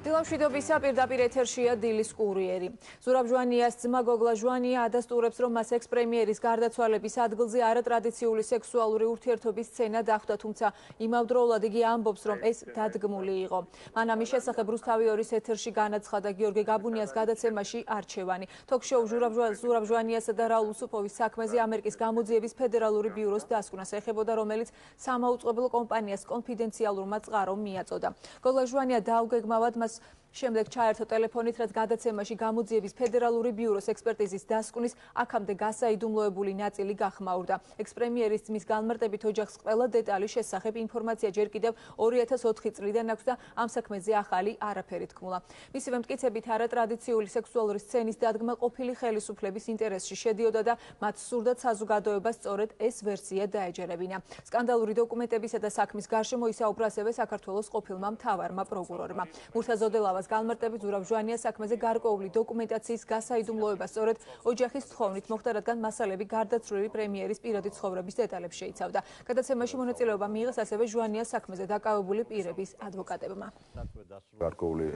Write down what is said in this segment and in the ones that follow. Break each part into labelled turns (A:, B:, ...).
A: დილამშვიდობისა პირდაპირ ეთერშია დილის კურიერი. ზურაბ ჟვანიას ძმა გოგლა ჟვანია ადასტურებს, რომ მას ექს-პრემიერის გარდაცვალების ადგილზე არატრადიციული სექსუალური ურთიერთობის სცენა დახვდა, თუმცა იმავდროულად იგი ამბობს, რომ ეს დადგმული იყო. მან ამის შესახებ რუსთავი 2-ის ეთერში განაცხადა გიორგი გაბუნიას გადაცემაში არჩევანი. თოქ-შოუ ზურაბ ჟვანიასა და რაულ უსუფოვის საქმეზე ამერიკის გამოძიების ფედერალური ბიუროს დასკვნას ეხებოდა, რომელიც სამაუწყებლო კომპანიას კონფიდენციალურმა წყარომ მიაწოდა. გოგლა ჟვანია დაუგეგმავად მას შემდეგ ჩაერთო ტელეფონით, რაც გადაცემაში გამოძიების ფედერალური ბიუროს ექსპერტიზის დასკვნის აქამდე გასაიდუმლოებული ნაწილი გახმაურდა. ექს-პრემიერის ძმის განმარტებით ოჯახს ყველა დეტალის შესახებ ინფორმაცია ჯერ კიდევ 2004 წლიდან აქვს და ამ საქმეზე ახალი არაფერი თქმულა. მისივე მტკიცებით არატრადიციული სექსუალური სცენის დადგმა ყოფილი ხელისუფლების ინტერესში შედიოდა და მათ სურდათ საზოგადოებას სწორედ ეს ვერსია დაეჯერებინა. სკანდალური დოკუმენტებისა და საქმის გარშემო ისაუბრა ასევე საქართველოს ყოფილმა მთავარმა პროკურორმა. მურთაზოდელავას განმარტებით ზურაბ ჟვანიას საქმეზე გარკვეული დოკუმენტაციის გასაიდუმლოება სწორედ ოჯახის თხოვნით მოხდა, რადგან მასალები გარდაცვლილი პრემიერის პირადი ცხოვრების დეტალებს შეიცავდა. გადაცემაში მონაწილეობა მიიღეს ასევე ჟვანიას საქმეზე დაკავებული პირების ადვოკატებმა.
B: გარკვეული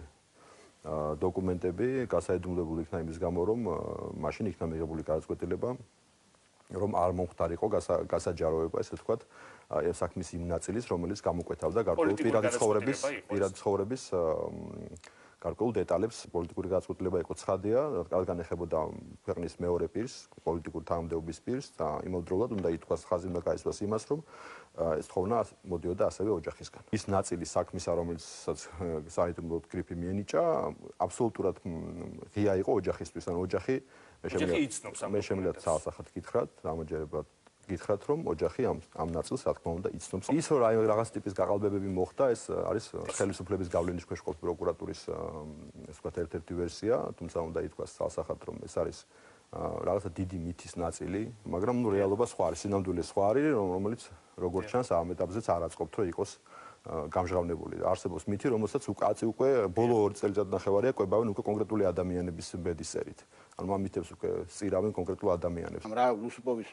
B: დოკუმენტები გასაიდუმლოებული იქნა იმის გამო, რომ მაშინ იქნა მიღებული გადაწყვეტილება, რომ არ მომხდარიყო გასაჯაროება, ესე ვთქვათ, საქმის იმ ნაწილის, რომელიც გამოკვეთავდა გარკვეულ პირადი ცხოვრების გარკვეულ დეტალებს. პოლიტიკური გადაწყვეტილება იყო ცხადია, რადგან ეხებოდა ქვეყნის მეორე პირს, პოლიტიკურ თანამდებობის პირს და იმავდროულად უნდა ითქვას, ხაზი უნდა გაისვას იმას, რომ ეს თხოვნა მოდიოდა ასევე ოჯახისგან. ის ნაწილი საქმისა, რომელსაც საიდუმლოდ გრიფი მიენიჭა, აბსოლუტურად ღია იყო ოჯახისთვის, ანუ ოჯახი მე შემიძლია ცალსახად გითხრათ, ამაჯერებლად გითხრათ, რომ ოჯახი ამ ნაწილს რა თქმა უნდა იცნობს. ის რომ რაღაც ტიპის გაყალბებები მოხდა, ეს არის ხელისუფლების გავლენის ქვეშ ყოფილი პროკურატურის ასე ვთქვათ ერთ-ერთი ვერსია, თუმცა უნდა ითქვას ცალსახად, რომ ეს არის რაღაცა დიდი მითის ნაწილი, მაგრამ რეალობა სხვა არის, სინამდვილე სხვა არის, რომელიც როგორც ჩანს ამ ეტაპზეც არ აწყობთ, რომ იყოს გამჟღავნებული. არსებობს მითი, რომელსაც უკვე ბოლო 2 წელიწადნახევარია კვებავენ უკვე კონკრეტული ადამიანების ბედის სერით. ანუ ამ მითებს უკვე სწირავენ კონკრეტულ ადამიანებს.
C: რაულ უსუფოვის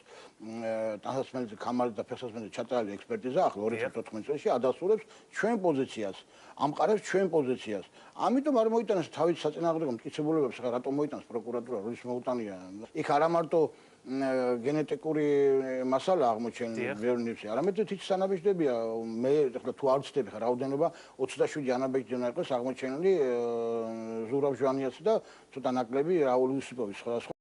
C: ტანსაცმელზე ქამალის და ფეხსაცმელზე ჩატარებული ექსპერტიზა ახლა 2014 წელს ადასტურებს ჩვენ პოზიციას, ამყარებს ჩვენ პოზიციას. ამიტომ არ მოიტანეს თავის საწინააღმდეგო მტკიცებულებებს, ხა რატომ მოიტანს პროკურატურა, როდის მოუტანია. იქ არა მარტო გენეტიკური მასალა აღმოჩენილი ვერნიფსი, არამედ თვით სანაბეჭდებია. მე ახლა თუ არ ვცდები ხა რაოდენობა 27 ანაბეჭდი უნდა იყოს აღმოჩენილი ზურაბ ჟვანიას და ცოტა ნაკლები რაულ უსუფოვის სხვა